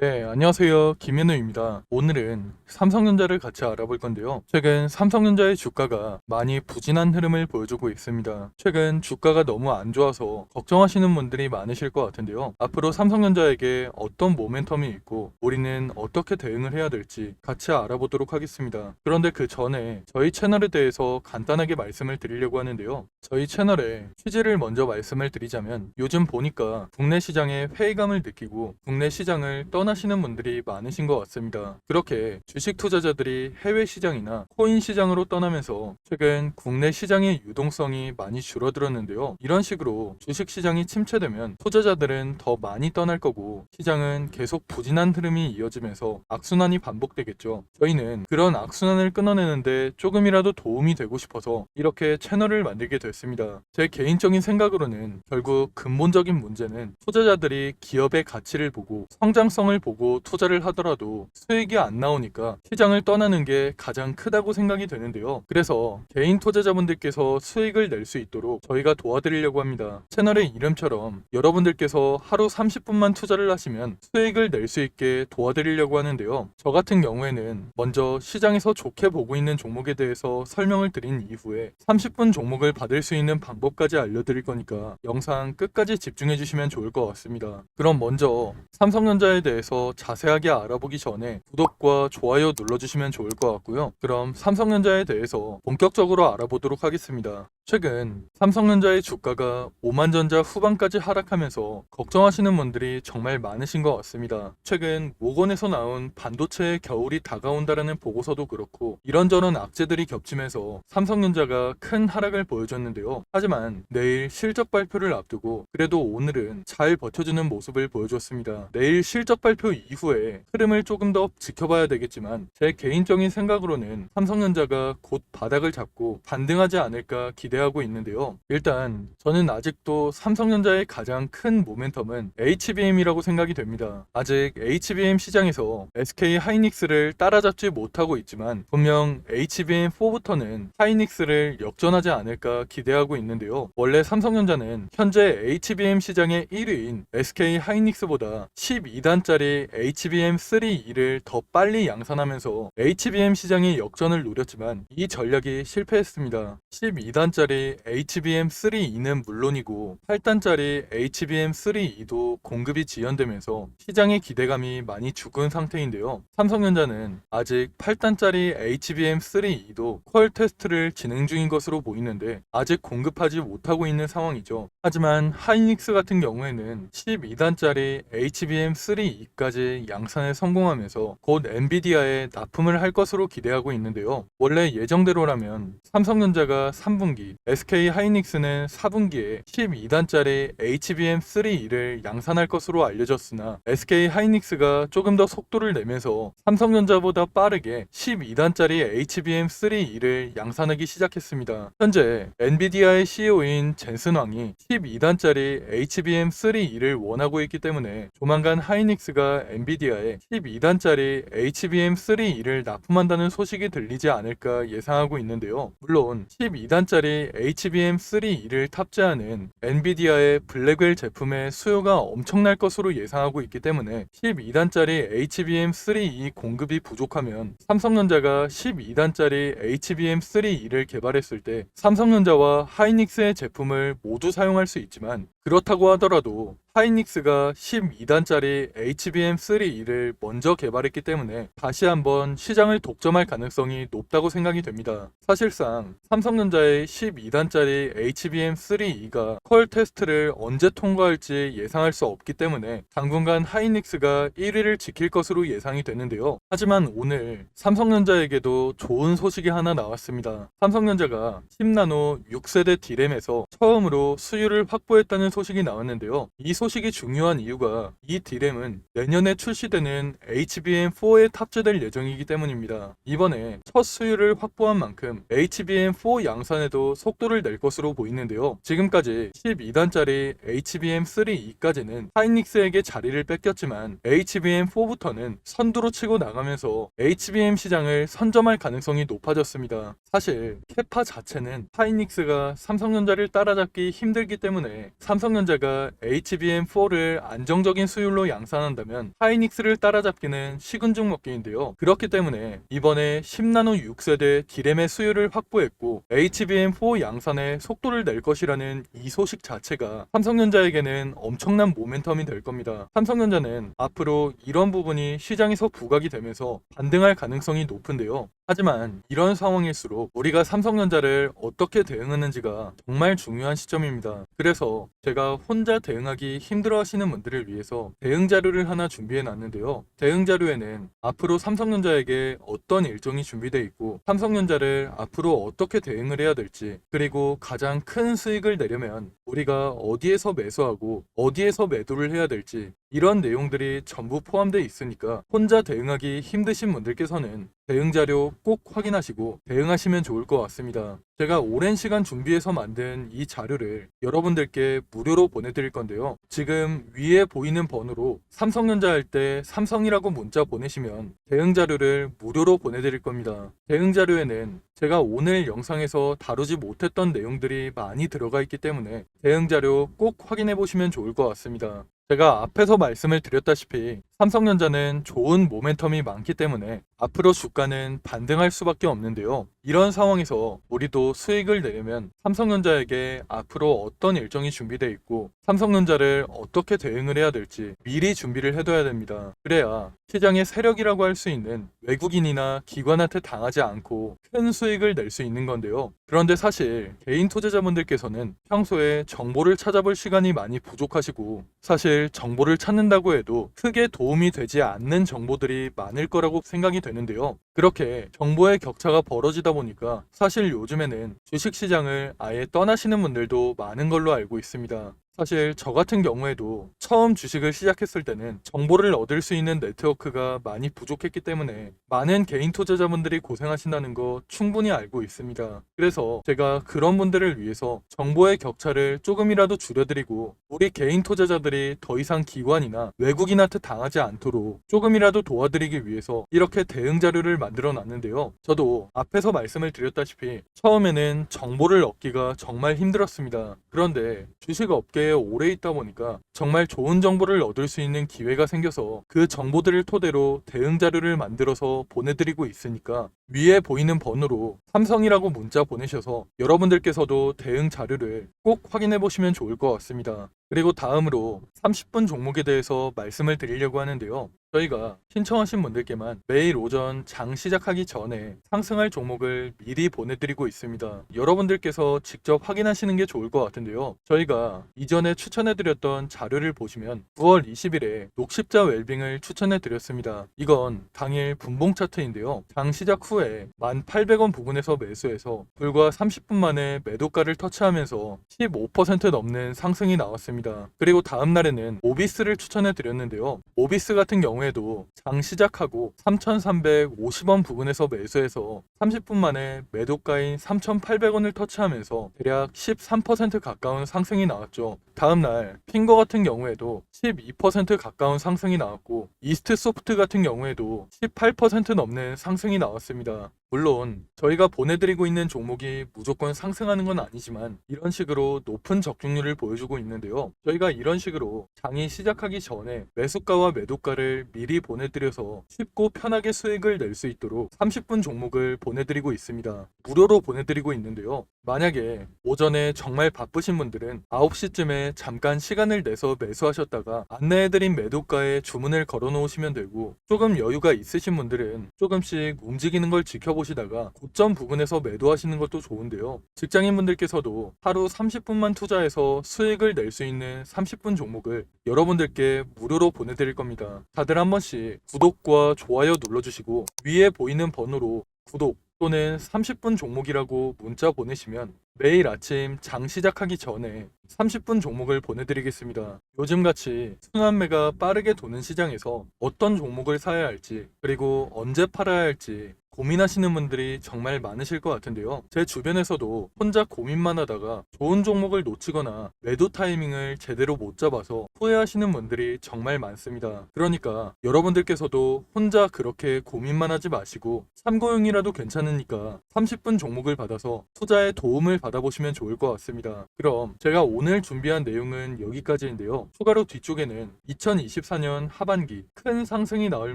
네, 안녕하세요. 김현우입니다. 오늘은 삼성전자를 같이 알아볼 건데요. 최근 삼성전자의 주가가 많이 부진한 흐름을 보여주고 있습니다. 최근 주가가 너무 안 좋아서 걱정하시는 분들이 많으실 것 같은데요. 앞으로 삼성전자에게 어떤 모멘텀이 있고 우리는 어떻게 대응을 해야 될지 같이 알아보도록 하겠습니다. 그런데 그 전에 저희 채널에 대해서 간단하게 말씀을 드리려고 하는데요. 저희 채널의 취지를 먼저 말씀을 드리자면 요즘 보니까 국내 시장에 회의감을 느끼고 국내 시장을 떠나시는 분들이 많으신 것 같습니다. 그렇게 주식 투자자들이 해외 시장이나 코인 시장으로 떠나면서 최근 국내 시장의 유동성이 많이 줄어들었는데요. 이런 식으로 주식 시장이 침체되면 투자자들은 더 많이 떠날 거고 시장은 계속 부진한 흐름이 이어지면서 악순환이 반복되겠죠. 저희는 그런 악순환을 끊어내는데 조금이라도 도움이 되고 싶어서 이렇게 채널을 만들게 됐습니다. 제 개인적인 생각으로는 결국 근본적인 문제는 투자자들이 기업의 가치를 보고 성장성을 보고 투자를 하더라도 수익이 안 나오니까 시장을 떠나는 게 가장 크다고 생각이 되는데요. 그래서 개인 투자자분들께서 수익을 낼 수 있도록 저희가 도와드리려고 합니다. 채널의 이름처럼 여러분들께서 하루 30분만 투자를 하시면 수익을 낼 수 있게 도와드리려고 하는데요. 저 같은 경우에는 먼저 시장에서 좋게 보고 있는 종목에 대해서 설명을 드린 이후에 30분 종목을 받을 수 있는 방법까지 알려드릴 거니까 영상 끝까지 집중해 주시면 좋을 것 같습니다. 그럼 먼저 삼성전자에 대해서 자세하게 알아보기 전에 구독과 좋아요 눌러주시면 좋을 것 같고요. 그럼 삼성전자에 대해서 본격적으로 알아보도록 하겠습니다. 최근 삼성전자의 주가가 5만전자 후반까지 하락하면서 걱정하시는 분들이 정말 많으신 것 같습니다. 최근 모건에서 나온 반도체의 겨울이 다가온다라는 보고서도 그렇고 이런저런 악재들이 겹치면서 삼성전자가 큰 하락을 보여줬는데요. 하지만 내일 실적 발표를 앞두고 그래도 오늘은 잘 버텨주는 모습을 보여줬습니다. 내일 실적 발표 이후에 흐름을 조금 더 지켜봐야 되겠지만 제 개인적인 생각으로는 삼성전자가 곧 바닥을 잡고 반등하지 않을까 기대하고 있는데요. 일단 저는 아직도 삼성전자의 가장 큰 모멘텀은 HBM이라고 생각이 됩니다. 아직 HBM 시장에서 SK 하이닉스를 따라잡지 못하고 있지만 분명 HBM4부터는 하이닉스를 역전하지 않을까 기대하고 있는데요. 원래 삼성전자는 현재 HBM 시장의 1위인 SK 하이닉스보다 12단짜리 HBM3E를 더 빨리 양산하면서 HBM 시장의 역전을 노렸지만 이 전략이 실패했습니다. 12단짜리 HBM3E는 물론이고 8단짜리 HBM3E도 공급이 지연되면서 시장의 기대감이 많이 죽은 상태인데요. 삼성전자는 아직 8단짜리 HBM3E도 퀄 테스트를 진행 중인 것으로 보이는데 아직 공급하지 못하고 있는 상황이죠. 하지만 하이닉스 같은 경우에는 12단짜리 HBM3E까지 양산에 성공하면서 곧 엔비디아에 납품을 할 것으로 기대하고 있는데요. 원래 예정대로라면 삼성전자가 3분기, SK 하이닉스는 4분기에 12단짜리 HBM3E를 양산할 것으로 알려졌으나 SK 하이닉스가 조금 더 속도를 내면서 삼성전자보다 빠르게 12단짜리 HBM3E를 양산하기 시작했습니다. 현재 엔비디아의 CEO인 젠슨 왕이 12단짜리 HBM3E를 원하고 있기 때문에 조만간 하이닉스가 엔비디아에 12단짜리 HBM3E를 납품한다는 소식이 들리지 않을까 예상하고 있는데요. 물론 12단짜리 HBM3E를 탑재하는 엔비디아의 블랙웰 제품의 수요가 엄청날 것으로 예상하고 있기 때문에 12단짜리 HBM3E 공급이 부족하면 삼성전자가 12단짜리 HBM3E를 개발했을 때 삼성전자와 하이닉스의 제품을 모두 사용할 수 있지만 그렇다고 하더라도 하이닉스가 12단짜리 HBM3E를 먼저 개발했기 때문에 다시 한번 시장을 독점할 가능성이 높다고 생각이 됩니다. 사실상 삼성전자의 12단짜리 HBM3E가 퀄 테스트를 언제 통과할지 예상할 수 없기 때문에 당분간 하이닉스가 1위를 지킬 것으로 예상이 되는데요. 하지만 오늘 삼성전자에게도 좋은 소식이 하나 나왔습니다. 삼성전자가 10나노 6세대 D램에서 처음으로 수율을 확보했다는 소식이 나왔는데요. 이 소식이 중요한 이유가 이 D램은 내년에 출시되는 HBM4에 탑재될 예정이기 때문입니다. 이번에 첫 수율을 확보한 만큼 HBM4 양산에도 속도를 낼 것으로 보이는데요. 지금까지 12단짜리 HBM3E까지는 하이닉스에게 자리를 뺏겼지만 HBM4부터는 선두로 치고 나가면서 HBM 시장을 선점할 가능성이 높아졌습니다. 사실 캐파 자체는 하이닉스가 삼성전자를 따라잡기 힘들기 때문에 삼성전자가 HBM4를 안정적인 수율로 양산한다면 하이닉스를 따라잡기는 식은 죽 먹기인데요. 그렇기 때문에 이번에 10나노 6세대 D램의 수율을 확보했고 HBM4 양산에 속도를 낼 것이라는 이 소식 자체가 삼성전자에게는 엄청난 모멘텀이 될 겁니다. 삼성전자는 앞으로 이런 부분이 시장에서 부각이 되면서 반등할 가능성이 높은데요. 하지만 이런 상황일수록 우리가 삼성전자를 어떻게 대응하는지가 정말 중요한 시점입니다. 그래서 제가 혼자 대응하기 힘들어 하시는 분들을 위해서 대응 자료를 하나 준비해 놨는데요. 대응 자료에는 앞으로 삼성전자에게 어떤 일정이 준비되어 있고 삼성전자를 앞으로 어떻게 대응을 해야 될지, 그리고 가장 큰 수익을 내려면 우리가 어디에서 매수하고 어디에서 매도를 해야 될지, 이런 내용들이 전부 포함되어 있으니까 혼자 대응하기 힘드신 분들께서는 대응 자료 꼭 확인하시고 대응하시면 좋을 것 같습니다. 제가 오랜 시간 준비해서 만든 이 자료를 여러분들께 무료로 보내드릴 건데요. 지금 위에 보이는 번호로 삼성전자 할 때 삼성이라고 문자 보내시면 대응 자료를 무료로 보내드릴 겁니다. 대응 자료에는 제가 오늘 영상에서 다루지 못했던 내용들이 많이 들어가 있기 때문에 대응 자료 꼭 확인해 보시면 좋을 것 같습니다. 제가 앞에서 말씀을 드렸다시피 삼성전자는 좋은 모멘텀이 많기 때문에 앞으로 주가는 반등할 수밖에 없는데요. 이런 상황에서 우리도 수익을 내려면 삼성전자에게 앞으로 어떤 일정이 준비되어 있고 삼성전자를 어떻게 대응을 해야 될지 미리 준비를 해둬야 됩니다. 그래야 시장의 세력이라고 할 수 있는 외국인이나 기관한테 당하지 않고 큰 수익을 낼 수 있는 건데요. 그런데 사실 개인 투자자분들께서는 평소에 정보를 찾아볼 시간이 많이 부족하시고, 사실 정보를 찾는다고 해도 크게 도움이 되지 않는 정보들이 많을 거라고 생각이 되는데요. 그렇게 정보의 격차가 벌어지다 보니까 사실 요즘에는 주식시장을 아예 떠나시는 분들도 많은 걸로 알고 있습니다. 사실 저 같은 경우에도 처음 주식을 시작했을 때는 정보를 얻을 수 있는 네트워크가 많이 부족했기 때문에 많은 개인 투자자분들이 고생하신다는 거 충분히 알고 있습니다. 그래서 제가 그런 분들을 위해서 정보의 격차를 조금이라도 줄여드리고 우리 개인 투자자들이 더 이상 기관이나 외국인한테 당하지 않도록 조금이라도 도와드리기 위해서 이렇게 대응 자료를 만들어 놨는데요. 저도 앞에서 말씀을 드렸다시피 처음에는 정보를 얻기가 정말 힘들었습니다. 그런데 주식 업계에 오래 있다 보니까 정말 좋은 정보를 얻을 수 있는 기회가 생겨서 그 정보들을 토대로 대응 자료를 만들어서 보내드리고 있으니까 위에 보이는 번호로 삼성이라고 문자 보내셔서 여러분들께서도 대응 자료를 꼭 확인해 보시면 좋을 것 같습니다. 그리고 다음으로 30분 종목에 대해서 말씀을 드리려고 하는데요. 저희가 신청하신 분들께만 매일 오전 장 시작하기 전에 상승할 종목을 미리 보내드리고 있습니다. 여러분들께서 직접 확인하시는 게 좋을 것 같은데요. 저희가 이전에 추천해드렸던 자료를 보시면 9월 20일에 녹십자 웰빙을 추천해드렸습니다. 이건 당일 분봉 차트인데요. 장 시작 후에 1,800원 부근에서 매수해서 불과 30분 만에 매도가를 터치하면서 15% 넘는 상승이 나왔습니다. 그리고 다음 날에는 오비스를 추천해드렸는데요. 오비스 같은 경우에도 장 시작하고 3,350원 부근에서 매수해서 30분 만에 매도가인 3,800원을 터치하면서 대략 13% 가까운 상승이 나왔죠. 다음날 핑거 같은 경우에도 12% 가까운 상승이 나왔고, 이스트 소프트 같은 경우에도 18% 넘는 상승이 나왔습니다. 물론 저희가 보내드리고 있는 종목이 무조건 상승하는 건 아니지만 이런 식으로 높은 적중률을 보여주고 있는데요. 저희가 이런 식으로 장이 시작하기 전에 매수가와 매도가를 미리 보내드려서 쉽고 편하게 수익을 낼 수 있도록 30분 종목을 보내드리고 있습니다. 무료로 보내드리고 있는데요. 만약에 오전에 정말 바쁘신 분들은 9시쯤에 잠깐 시간을 내서 매수하셨다가 안내해드린 매도가에 주문을 걸어 놓으시면 되고, 조금 여유가 있으신 분들은 조금씩 움직이는 걸 지켜보시다가 고점 부근에서 매도하시는 것도 좋은데요. 직장인분들께서도 하루 30분만 투자해서 수익을 낼 수 있는 30분 종목을 여러분들께 무료로 보내드릴 겁니다. 다들 한 번씩 구독과 좋아요 눌러주시고 위에 보이는 번호로 구독 또는 30분 종목이라고 문자 보내시면 매일 아침 장 시작하기 전에 30분 종목을 보내드리겠습니다. 요즘같이 순환매가 빠르게 도는 시장에서 어떤 종목을 사야 할지, 그리고 언제 팔아야 할지 고민하시는 분들이 정말 많으실 것 같은데요. 제 주변에서도 혼자 고민만 하다가 좋은 종목을 놓치거나 매도 타이밍을 제대로 못 잡아서 후회하시는 분들이 정말 많습니다. 그러니까 여러분들께서도 혼자 그렇게 고민만 하지 마시고 참고용이라도 괜찮으니까 30분 종목을 받아서 투자에 도움을 받아보시면 좋을 것 같습니다. 그럼 제가 오늘 준비한 내용은 여기까지인데요. 추가로 뒤쪽에는 2024년 하반기 큰 상승이 나올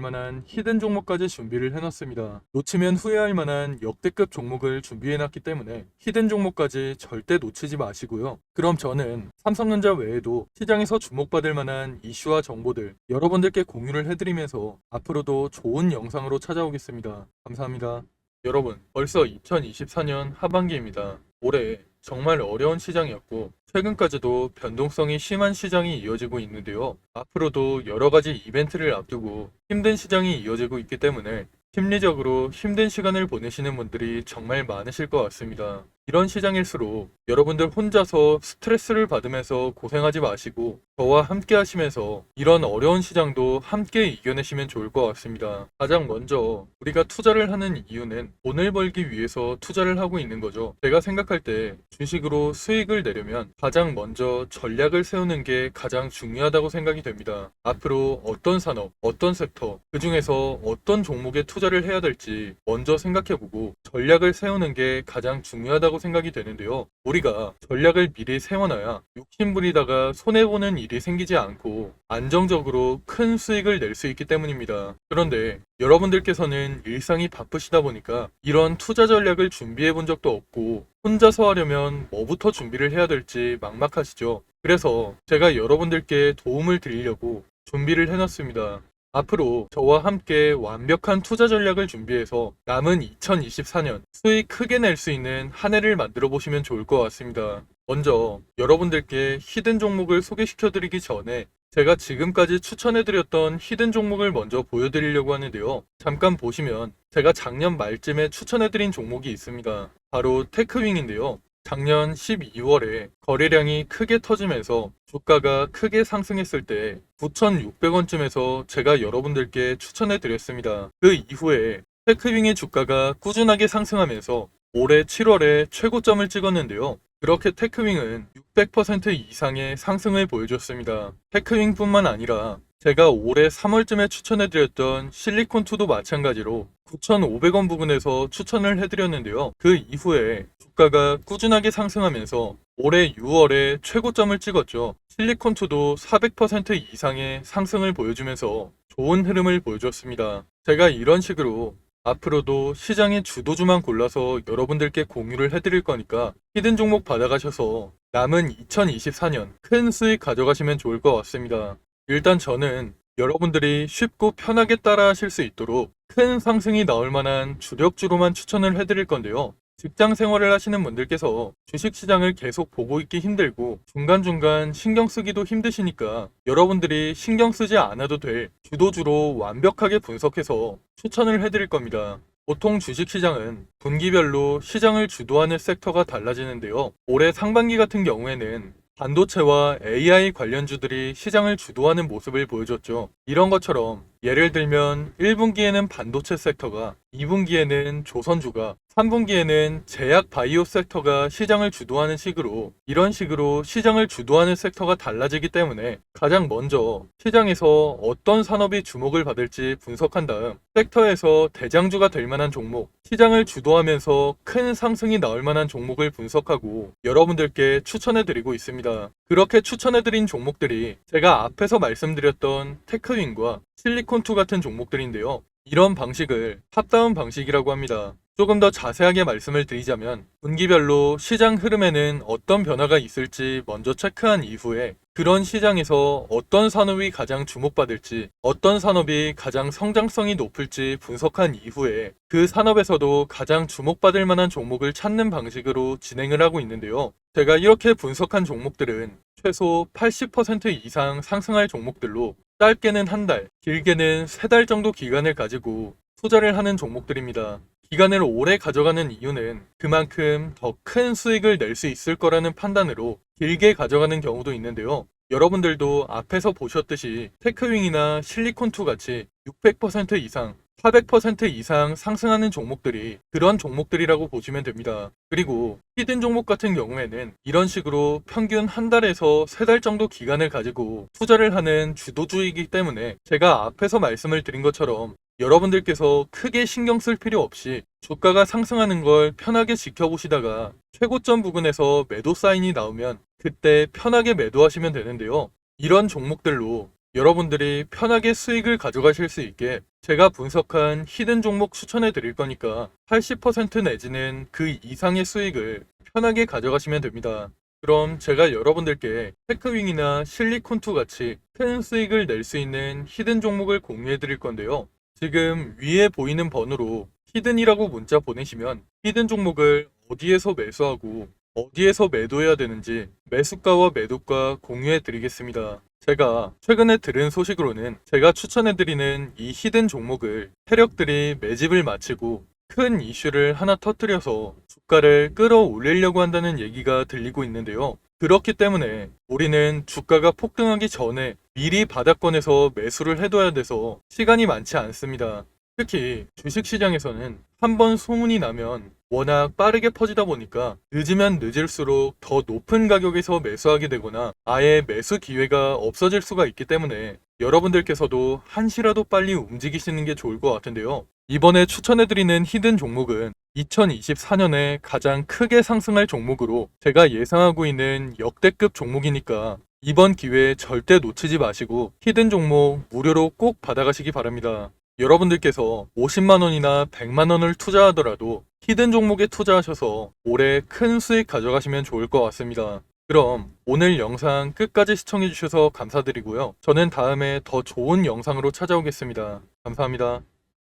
만한 히든 종목까지 준비를 해놨습니다. 놓치면 후회할 만한 역대급 종목을 준비해놨기 때문에 히든 종목까지 절대 놓치지 마시고요. 그럼 저는 삼성전자 외에도 시장에서 주목받을 만한 이슈와 정보들 여러분들께 공유를 해드리면서 앞으로도 좋은 영상으로 찾아오겠습니다. 감사합니다. 여러분, 벌써 2024년 하반기입니다. 올해 정말 어려운 시장이었고 최근까지도 변동성이 심한 시장이 이어지고 있는데요. 앞으로도 여러 가지 이벤트를 앞두고 힘든 시장이 이어지고 있기 때문에 심리적으로 힘든 시간을 보내시는 분들이 정말 많으실 것 같습니다. 이런 시장일수록 여러분들 혼자서 스트레스를 받으면서 고생하지 마시고 저와 함께 하시면서 이런 어려운 시장도 함께 이겨내시면 좋을 것 같습니다. 가장 먼저 우리가 투자를 하는 이유는 돈을 벌기 위해서 투자를 하고 있는 거죠. 제가 생각할 때 주식으로 수익을 내려면 가장 먼저 전략을 세우는 게 가장 중요하다고 생각이 됩니다. 앞으로 어떤 산업, 어떤 섹터, 그 중에서 어떤 종목에 투자를 해야 될지 먼저 생각해보고 전략을 세우는 게 가장 중요하다고 생각이 되는데요. 우리가 전략을 미리 세워놔야 욕심부리다가 손해보는 일이 생기지 않고 안정적으로 큰 수익을 낼 수 있기 때문입니다. 그런데 여러분들께서는 일상이 바쁘시다 보니까 이런 투자 전략을 준비해 본 적도 없고 혼자서 하려면 뭐부터 준비를 해야 될지 막막하시죠. 그래서 제가 여러분들께 도움을 드리려고 준비를 해놨습니다. 앞으로 저와 함께 완벽한 투자 전략을 준비해서 남은 2024년 수익 크게 낼 수 있는 한 해를 만들어 보시면 좋을 것 같습니다. 먼저 여러분들께 히든 종목을 소개시켜 드리기 전에 제가 지금까지 추천해드렸던 히든 종목을 먼저 보여드리려고 하는데요. 잠깐 보시면 제가 작년 말쯤에 추천해드린 종목이 있습니다. 바로 테크윙인데요. 작년 12월에 거래량이 크게 터지면서 주가가 크게 상승했을 때 9,600원쯤에서 제가 여러분들께 추천해 드렸습니다. 그 이후에 테크윙의 주가가 꾸준하게 상승하면서 올해 7월에 최고점을 찍었는데요. 그렇게 테크윙은 600% 이상의 상승을 보여줬습니다. 테크윙뿐만 아니라 제가 올해 3월쯤에 추천해드렸던 실리콘2도 마찬가지로 9,500원 부근에서 추천을 해드렸는데요. 그 이후에 주가가 꾸준하게 상승하면서 올해 6월에 최고점을 찍었죠. 실리콘2도 400% 이상의 상승을 보여주면서 좋은 흐름을 보여줬습니다. 제가 이런 식으로 앞으로도 시장의 주도주만 골라서 여러분들께 공유를 해드릴 거니까 히든 종목 받아가셔서 남은 2024년 큰 수익 가져가시면 좋을 것 같습니다. 일단 저는 여러분들이 쉽고 편하게 따라 하실 수 있도록 큰 상승이 나올 만한 주력주로만 추천을 해드릴 건데요. 직장 생활을 하시는 분들께서 주식시장을 계속 보고 있기 힘들고 중간중간 신경 쓰기도 힘드시니까 여러분들이 신경 쓰지 않아도 될 주도주로 완벽하게 분석해서 추천을 해드릴 겁니다. 보통 주식시장은 분기별로 시장을 주도하는 섹터가 달라지는데요. 올해 상반기 같은 경우에는 반도체와 AI 관련주들이 시장을 주도하는 모습을 보여줬죠. 이런 것처럼 예를 들면 1분기에는 반도체 섹터가, 2분기에는 조선주가, 3분기에는 제약 바이오 섹터가 시장을 주도하는 식으로 이런 식으로 시장을 주도하는 섹터가 달라지기 때문에 가장 먼저 시장에서 어떤 산업이 주목을 받을지 분석한 다음 섹터에서 대장주가 될 만한 종목, 시장을 주도하면서 큰 상승이 나올 만한 종목을 분석하고 여러분들께 추천해 드리고 있습니다. 그렇게 추천해 드린 종목들이 제가 앞에서 말씀드렸던 테크윙과 실리콘2 같은 종목들인데요. 이런 방식을 탑다운 방식이라고 합니다. 조금 더 자세하게 말씀을 드리자면 분기별로 시장 흐름에는 어떤 변화가 있을지 먼저 체크한 이후에 그런 시장에서 어떤 산업이 가장 주목받을지 어떤 산업이 가장 성장성이 높을지 분석한 이후에 그 산업에서도 가장 주목받을 만한 종목을 찾는 방식으로 진행을 하고 있는데요. 제가 이렇게 분석한 종목들은 최소 80% 이상 상승할 종목들로 짧게는 한 달, 길게는 3달 정도 기간을 가지고 투자를 하는 종목들입니다. 기간을 오래 가져가는 이유는 그만큼 더 큰 수익을 낼 수 있을 거라는 판단으로 길게 가져가는 경우도 있는데요. 여러분들도 앞에서 보셨듯이 테크윙이나 실리콘2 같이 600% 이상 400% 이상 상승하는 종목들이 그런 종목들이라고 보시면 됩니다. 그리고 히든 종목 같은 경우에는 이런 식으로 평균 한 달에서 세 달 정도 기간을 가지고 투자를 하는 주도주이기 때문에 제가 앞에서 말씀을 드린 것처럼 여러분들께서 크게 신경 쓸 필요 없이 주가가 상승하는 걸 편하게 지켜보시다가 최고점 부근에서 매도 사인이 나오면 그때 편하게 매도하시면 되는데요. 이런 종목들로 여러분들이 편하게 수익을 가져가실 수 있게 제가 분석한 히든 종목 추천해 드릴 거니까 80% 내지는 그 이상의 수익을 편하게 가져가시면 됩니다. 그럼 제가 여러분들께 테크윙이나 실리콘2 같이 큰 수익을 낼 수 있는 히든 종목을 공유해 드릴 건데요. 지금 위에 보이는 번호로 히든이라고 문자 보내시면 히든 종목을 어디에서 매수하고 어디에서 매도해야 되는지 매수가와 매도가 공유해 드리겠습니다. 제가 최근에 들은 소식으로는 제가 추천해드리는 이 히든 종목을 세력들이 매집을 마치고 큰 이슈를 하나 터뜨려서 주가를 끌어올리려고 한다는 얘기가 들리고 있는데요. 그렇기 때문에 우리는 주가가 폭등하기 전에 미리 바닥권에서 매수를 해둬야 돼서 시간이 많지 않습니다. 특히 주식시장에서는 한번 소문이 나면 워낙 빠르게 퍼지다 보니까 늦으면 늦을수록 더 높은 가격에서 매수하게 되거나 아예 매수 기회가 없어질 수가 있기 때문에 여러분들께서도 한시라도 빨리 움직이시는 게 좋을 것 같은데요. 이번에 추천해드리는 히든 종목은 2024년에 가장 크게 상승할 종목으로 제가 예상하고 있는 역대급 종목이니까 이번 기회에 절대 놓치지 마시고 히든 종목 무료로 꼭 받아가시기 바랍니다. 여러분들께서 50만원이나 100만원을 투자하더라도 히든 종목에 투자하셔서 올해 큰 수익 가져가시면 좋을 것 같습니다. 그럼 오늘 영상 끝까지 시청해주셔서 감사드리고요. 저는 다음에 더 좋은 영상으로 찾아오겠습니다. 감사합니다.